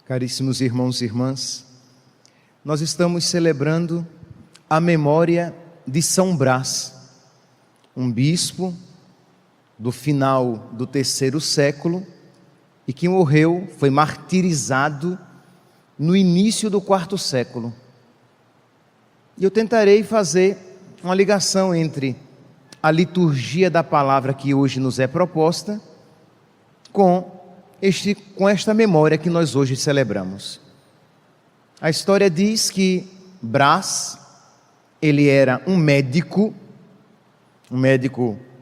Caríssimos irmãos e irmãs, nós estamos celebrando a memória de São Brás, um bispo do final do terceiro século e que morreu, foi martirizado no início do quarto século. E eu tentarei fazer uma ligação entre a liturgia da palavra que hoje nos é proposta com esta memória que nós hoje celebramos. A história diz que Brás, ele era um médico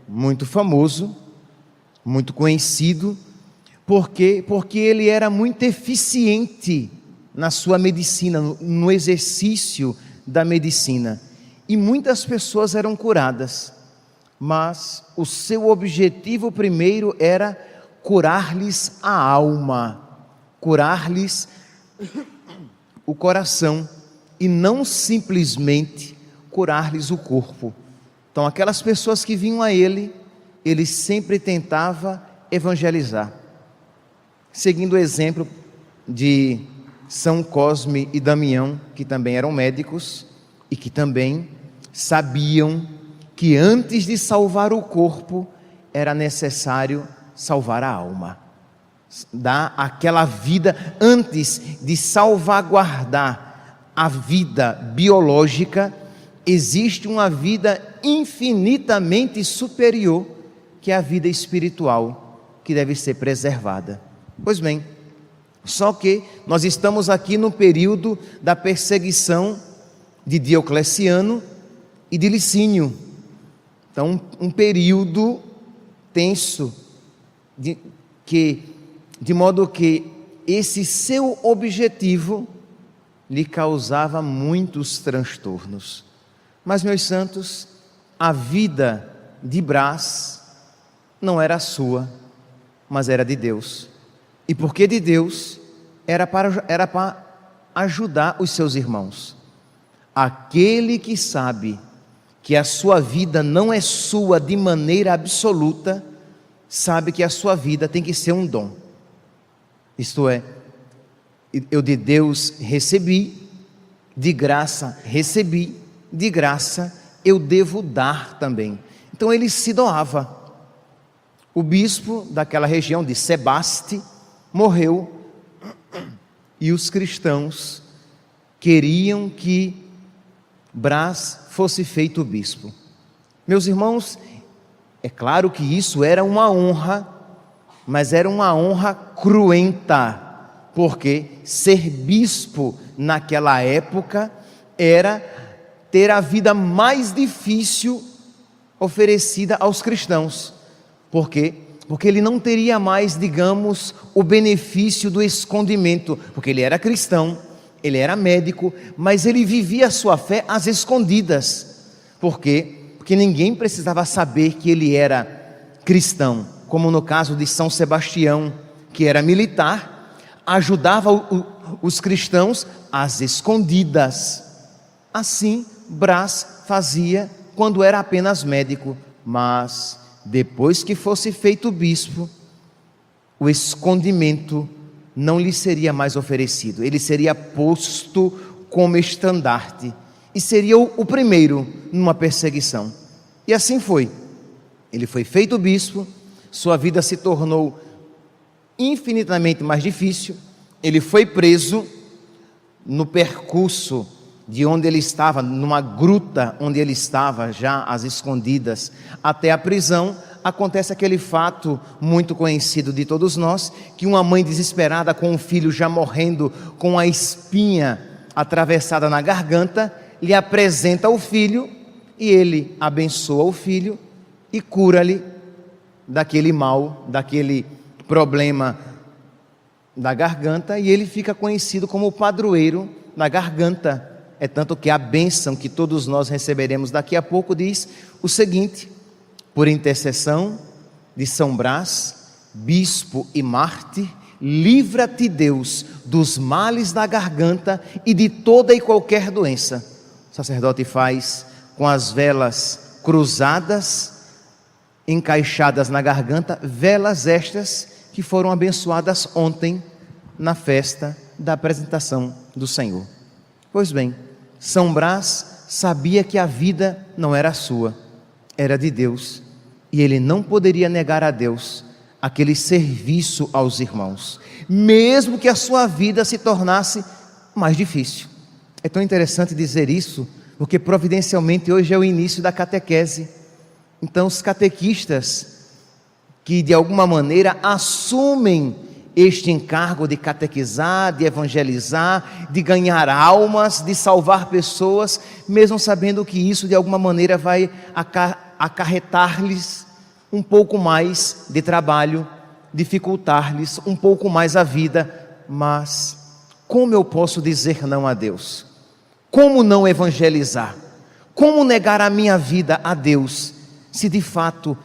muito famoso, muito conhecido, porque ele era muito eficiente na sua medicina, no exercício da medicina. E muitas pessoas eram curadas, mas o seu objetivo primeiro era curar-lhes a alma, curar-lhes o coração e não simplesmente curar-lhes o corpo. Então aquelas pessoas que vinham a ele sempre tentava evangelizar, seguindo o exemplo de São Cosme e Damião, que também eram médicos e que também sabiam que antes de salvar o corpo era necessário salvar a alma, dar aquela vida, antes de salvaguardar a vida biológica, existe uma vida infinitamente superior, que é a vida espiritual, que deve ser preservada. Pois bem, só que nós estamos aqui no período da perseguição de Diocleciano e de Licínio, então um período tenso, de modo que esse seu objetivo lhe causava muitos transtornos. Mas, meus santos, a vida de Brás não era sua, mas era de Deus. E porque de Deus, era para ajudar os seus irmãos. Aquele que sabe que a sua vida não é sua de maneira absoluta, sabe que a sua vida tem que ser um dom. Isto é, eu de Deus recebi, de graça recebi, de graça eu devo dar também. Então ele se doava. O bispo daquela região de Sebaste morreu e os cristãos queriam que Brás fosse feito bispo. Meus irmãos, é claro que isso era uma honra, mas era uma honra cruenta, porque ser bispo naquela época era ter a vida mais difícil oferecida aos cristãos. Por quê? Porque ele não teria mais, digamos, o benefício do escondimento, porque ele era cristão, ele era médico, mas ele vivia a sua fé às escondidas. Por quê? Porque ninguém precisava saber que ele era cristão, como no caso de São Sebastião, que era militar, ajudava os cristãos às escondidas. Assim Brás fazia quando era apenas médico, mas depois que fosse feito bispo, o escondimento não lhe seria mais oferecido, ele seria posto como estandarte e seria o primeiro numa perseguição. E assim foi. Ele foi feito bispo, sua vida se tornou infinitamente mais difícil, ele foi preso no percurso de onde ele estava, numa gruta onde ele estava já às escondidas, até a prisão. Acontece aquele fato muito conhecido de todos nós, que uma mãe desesperada com um filho já morrendo, com a espinha atravessada na garganta, lhe apresenta o filho e ele abençoa o filho e cura-lhe daquele mal, daquele problema da garganta, e ele fica conhecido como o padroeiro da garganta. É tanto que a bênção que todos nós receberemos daqui a pouco diz o seguinte: por intercessão de São Brás, bispo e mártir, livra-te Deus dos males da garganta e de toda e qualquer doença. O sacerdote faz com as velas cruzadas, encaixadas na garganta, velas estas que foram abençoadas ontem na festa da apresentação do Senhor. Pois bem, São Brás sabia que a vida não era sua, era de Deus, e ele não poderia negar a Deus aquele serviço aos irmãos, mesmo que a sua vida se tornasse mais difícil. É tão interessante dizer isso, porque providencialmente hoje é o início da catequese. Então os catequistas que de alguma maneira assumem este encargo de catequizar, de evangelizar, de ganhar almas, de salvar pessoas, mesmo sabendo que isso de alguma maneira vai acarretar-lhes um pouco mais de trabalho, dificultar-lhes um pouco mais a vida. Mas como eu posso dizer não a Deus? Como não evangelizar? Como negar a minha vida a Deus, se de fato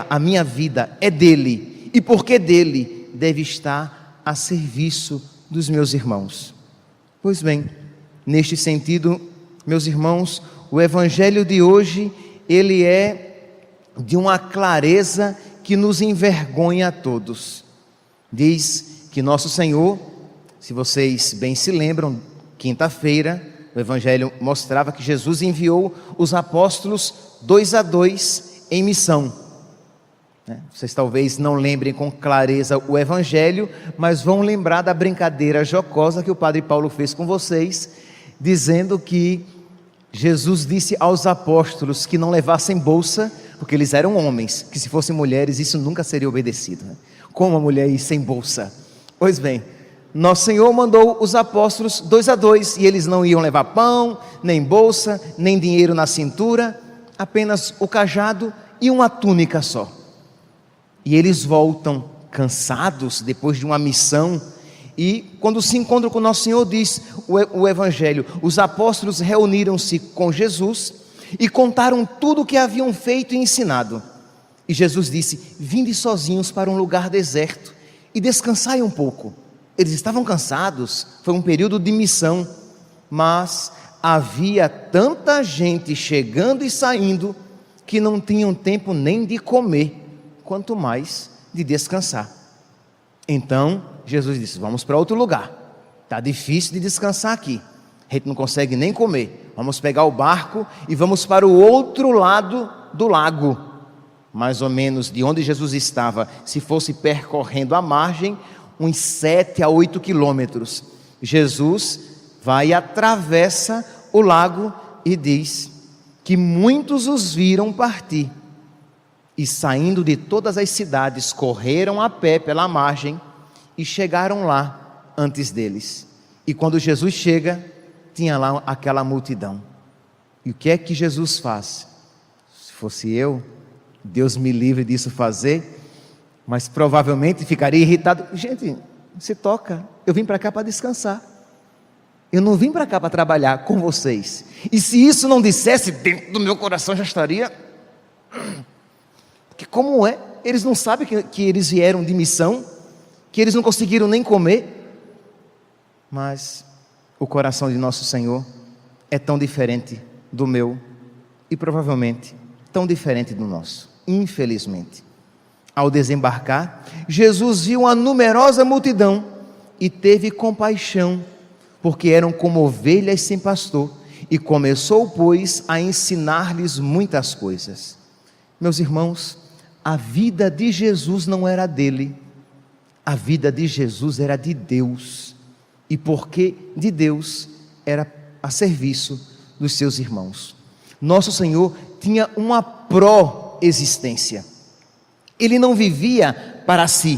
a minha vida é dele, e porque dele deve estar a serviço dos meus irmãos? Pois bem, neste sentido, meus irmãos, o evangelho de hoje, ele é de uma clareza que nos envergonha a todos. Diz que nosso Senhor, se vocês bem se lembram, quinta-feira, o evangelho mostrava que Jesus enviou os apóstolos 2 a 2 em missão. Vocês talvez não lembrem com clareza o evangelho, mas vão lembrar da brincadeira jocosa que o padre Paulo fez com vocês, dizendo que Jesus disse aos apóstolos que não levassem bolsa, porque eles eram homens, que se fossem mulheres isso nunca seria obedecido. Como a mulher ir sem bolsa? Pois bem, nosso Senhor mandou os apóstolos 2 a 2, e eles não iam levar pão, nem bolsa, nem dinheiro na cintura, apenas o cajado e uma túnica só. E eles voltam cansados depois de uma missão, e quando se encontram com nosso Senhor, diz o evangelho, os apóstolos reuniram-se com Jesus e contaram tudo o que haviam feito e ensinado. E Jesus disse: vinde sozinhos para um lugar deserto e descansai um pouco. Eles estavam cansados, foi um período de missão, mas havia tanta gente chegando e saindo que não tinham tempo nem de comer, quanto mais de descansar. Então Jesus disse: vamos para outro lugar, está difícil de descansar aqui, a gente não consegue nem comer, vamos pegar o barco e vamos para o outro lado do lago, mais ou menos de onde Jesus estava, se fosse percorrendo a margem, uns 7 a 8 quilômetros. Jesus vai e atravessa o lago e diz que muitos os viram partir, e saindo de todas as cidades, correram a pé pela margem e chegaram lá antes deles. E quando Jesus chega, tinha lá aquela multidão. E o que é que Jesus faz? Se fosse eu, Deus me livre disso fazer, mas provavelmente ficaria irritado. Gente, se toca, eu vim para cá para descansar, eu não vim para cá para trabalhar com vocês. E se isso não dissesse, dentro do meu coração já estaria... Porque como é? Eles não sabem que eles vieram de missão, que eles não conseguiram nem comer. Mas o coração de nosso Senhor é tão diferente do meu, e provavelmente tão diferente do nosso, infelizmente. Ao desembarcar, Jesus viu uma numerosa multidão e teve compaixão, porque eram como ovelhas sem pastor, e começou, pois, a ensinar-lhes muitas coisas. Meus irmãos, a vida de Jesus não era dele, a vida de Jesus era de Deus, e porque de Deus, era a serviço dos seus irmãos. Nosso Senhor tinha uma pró-existência, ele não vivia para si,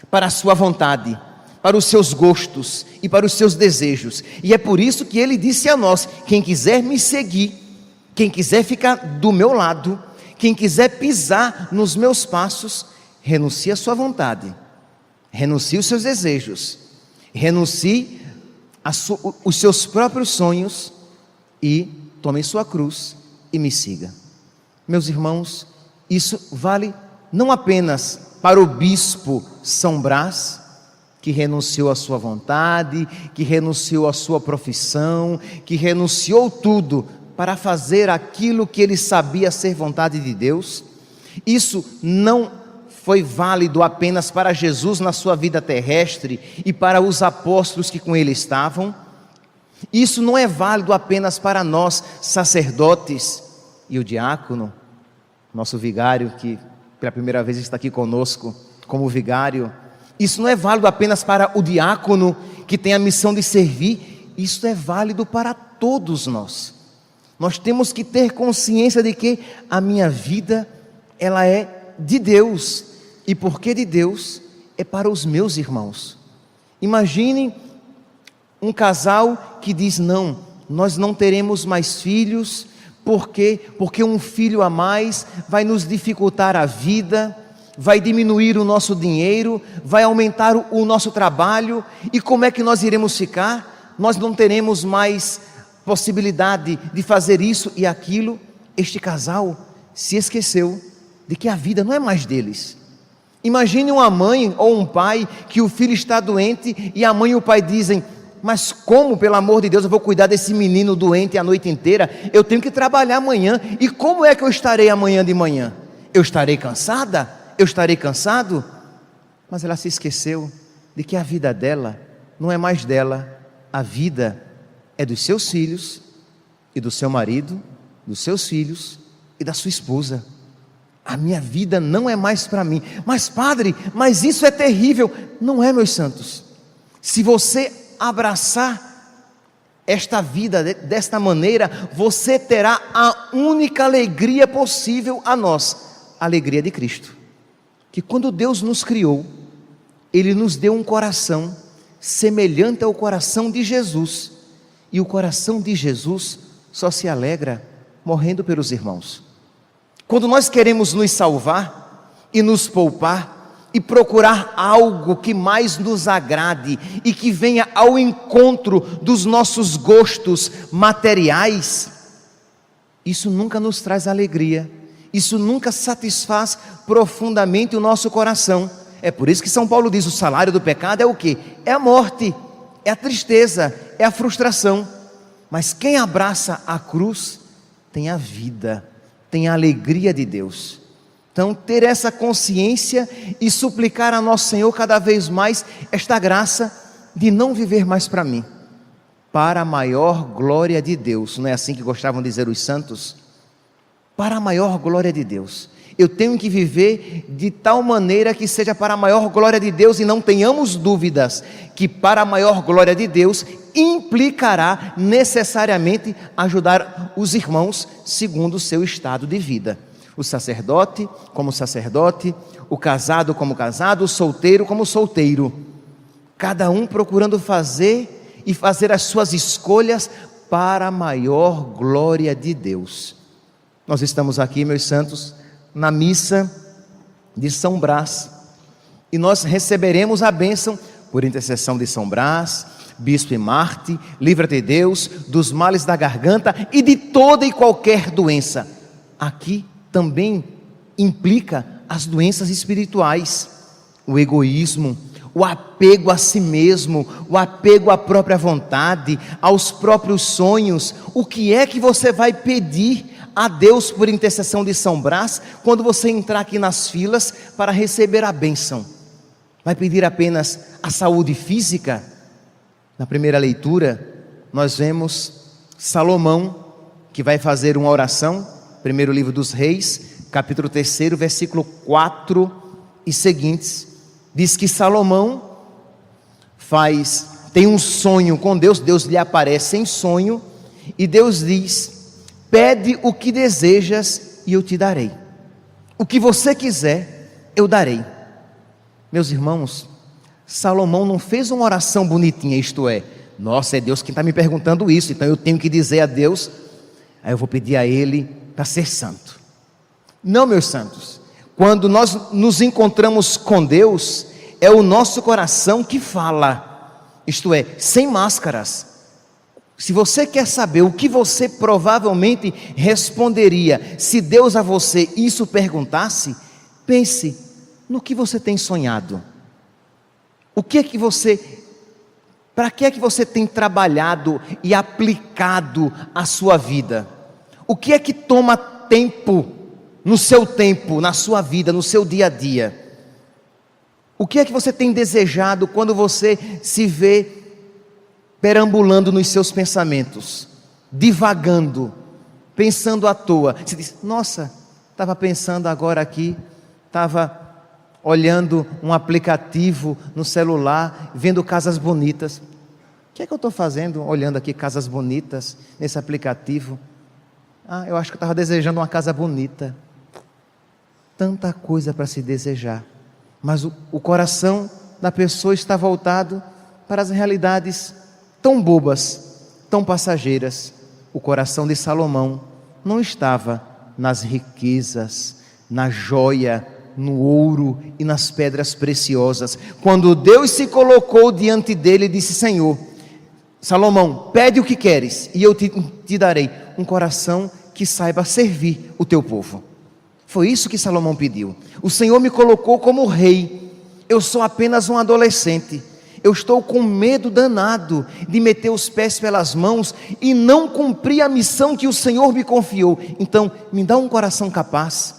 para a sua vontade, para os seus gostos e para os seus desejos, e é por isso que ele disse a nós: quem quiser me seguir, quem quiser ficar do meu lado, quem quiser pisar nos meus passos, renuncie à sua vontade, renuncie os seus desejos, renuncie os seus próprios sonhos e tome sua cruz e me siga. Meus irmãos, isso vale não apenas para o bispo São Brás, que renunciou à sua vontade, que renunciou à sua profissão, que renunciou tudo para fazer aquilo que ele sabia ser vontade de Deus. Isso não foi válido apenas para Jesus na sua vida terrestre e para os apóstolos que com ele estavam. Isso não é válido apenas para nós, sacerdotes, e o diácono, nosso vigário, que pela primeira vez está aqui conosco como vigário. Isso não é válido apenas para o diácono, que tem a missão de servir. Isso é válido para todos nós. Nós temos que ter consciência de que a minha vida, ela é de Deus. E porque de Deus, é para os meus irmãos. Imagine um casal que diz: não, nós não teremos mais filhos, porque um filho a mais vai nos dificultar a vida, vai diminuir o nosso dinheiro, vai aumentar o nosso trabalho, e como é que nós iremos ficar? Nós não teremos mais possibilidade de fazer isso e aquilo. Este casal se esqueceu de que a vida não é mais deles. Imagine uma mãe ou um pai que o filho está doente e a mãe e o pai dizem: mas como, pelo amor de Deus, eu vou cuidar desse menino doente a noite inteira? Eu tenho que trabalhar amanhã. E como é que eu estarei amanhã de manhã? Eu estarei cansada? Eu estarei cansado? Mas ela se esqueceu de que a vida dela não é mais dela. A vida é dos seus filhos e do seu marido, dos seus filhos e da sua esposa. A minha vida não é mais para mim. Mas padre, mas isso é terrível. Não é, meus santos. Se você abraçar esta vida desta maneira, você terá a única alegria possível a nós, a alegria de Cristo. Que quando Deus nos criou, Ele nos deu um coração semelhante ao coração de Jesus, e o coração de Jesus só se alegra morrendo pelos irmãos. Quando nós queremos nos salvar e nos poupar e procurar algo que mais nos agrade e que venha ao encontro dos nossos gostos materiais, isso nunca nos traz alegria, isso nunca satisfaz profundamente o nosso coração. É por isso que São Paulo diz: o salário do pecado é o quê? É a morte, é a tristeza, é a frustração. Mas quem abraça a cruz tem a vida, tem a alegria de Deus. Então, ter essa consciência e suplicar a nosso Senhor cada vez mais esta graça de não viver mais para mim, para a maior glória de Deus. Não é assim que gostavam de dizer os santos? Para a maior glória de Deus. Eu tenho que viver de tal maneira que seja para a maior glória de Deus, e não tenhamos dúvidas que para a maior glória de Deus implicará necessariamente ajudar os irmãos segundo o seu estado de vida. O sacerdote como sacerdote, o casado como casado, o solteiro como solteiro. Cada um procurando fazer as suas escolhas para a maior glória de Deus. Nós estamos aqui, meus santos, na missa de São Brás, e nós receberemos a bênção por intercessão de São Brás, Bispo e Marte. Livra-te, Deus, dos males da garganta e de toda e qualquer doença. Aqui também implica as doenças espirituais, o egoísmo, o apego a si mesmo, o apego à própria vontade, aos próprios sonhos. O que é que você vai pedir a Deus por intercessão de São Brás quando você entrar aqui nas filas para receber a bênção? Vai pedir apenas a saúde física? Na primeira leitura nós vemos Salomão, que vai fazer uma oração, primeiro livro dos Reis, capítulo 3, versículo 4 e seguintes. Diz que Salomão tem um sonho com Deus. Deus lhe aparece em sonho e Deus diz: pede o que desejas e eu te darei. O que você quiser, eu darei. Meus irmãos, Salomão não fez uma oração bonitinha, isto é, nossa, é Deus quem está me perguntando isso, então eu tenho que dizer a Deus, aí eu vou pedir a Ele para ser santo. Não, meus santos, quando nós nos encontramos com Deus, é o nosso coração que fala, isto é, sem máscaras. Se você quer saber o que você provavelmente responderia se Deus a você isso perguntasse, pense no que você tem sonhado. Para que é que você tem trabalhado e aplicado a sua vida? O que é que toma tempo no seu tempo, na sua vida, no seu dia a dia? O que é que você tem desejado quando você se vê perambulando nos seus pensamentos, divagando, pensando à toa? Você diz: nossa, estava pensando agora aqui, estava olhando um aplicativo no celular, vendo casas bonitas. O que é que eu estou fazendo olhando aqui casas bonitas nesse aplicativo? Eu acho que eu estava desejando uma casa bonita. Tanta coisa para se desejar, mas o coração da pessoa está voltado para as realidades tão bobas, tão passageiras. O coração de Salomão não estava nas riquezas, na joia, no ouro e nas pedras preciosas. Quando Deus se colocou diante dele e disse: Senhor, Salomão, pede o que queres e eu te darei um coração que saiba servir o teu povo. Foi isso que Salomão pediu. O Senhor me colocou como rei, eu sou apenas um adolescente, eu estou com medo danado de meter os pés pelas mãos e não cumprir a missão que o Senhor me confiou. Então me dá um coração capaz,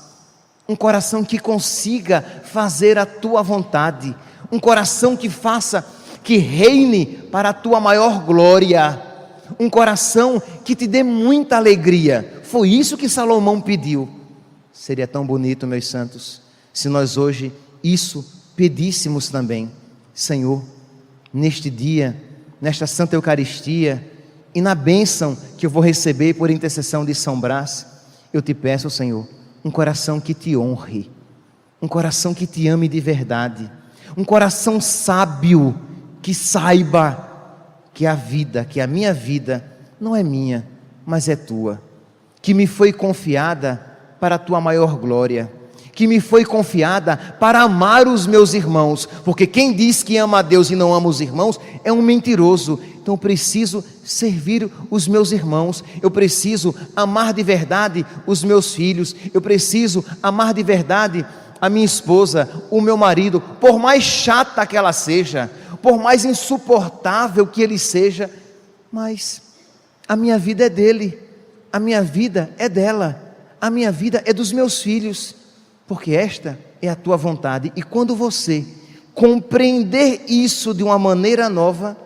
um coração que consiga fazer a tua vontade, um coração que faça, que reine para a tua maior glória, um coração que te dê muita alegria. Foi isso que Salomão pediu. Seria tão bonito, meus santos, se nós hoje isso pedíssemos também. Senhor, neste dia, nesta Santa Eucaristia e na bênção que eu vou receber por intercessão de São Brás, eu te peço, Senhor, um coração que te honre, um coração que te ame de verdade, um coração sábio, que saiba que a vida, que a minha vida não é minha, mas é tua, que me foi confiada para a tua maior glória, que me foi confiada para amar os meus irmãos, porque quem diz que ama a Deus e não ama os irmãos é um mentiroso. Então eu preciso servir os meus irmãos, eu preciso amar de verdade os meus filhos, eu preciso amar de verdade a minha esposa, o meu marido, por mais chata que ela seja, por mais insuportável que ele seja, mas a minha vida é dele, a minha vida é dela, a minha vida é dos meus filhos, porque esta é a tua vontade. E quando você compreender isso de uma maneira nova,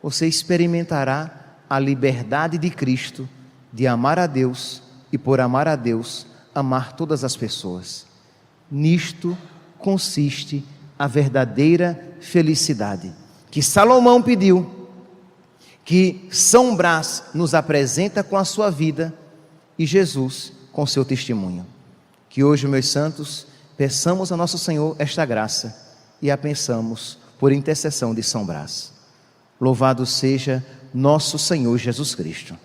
você experimentará a liberdade de Cristo de amar a Deus e, por amar a Deus, amar todas as pessoas. Nisto consiste a verdadeira felicidade que Salomão pediu, que São Brás nos apresenta com a sua vida e Jesus com seu testemunho. Que hoje, meus santos, peçamos a nosso Senhor esta graça e a pensamos por intercessão de São Brás. Louvado seja nosso Senhor Jesus Cristo.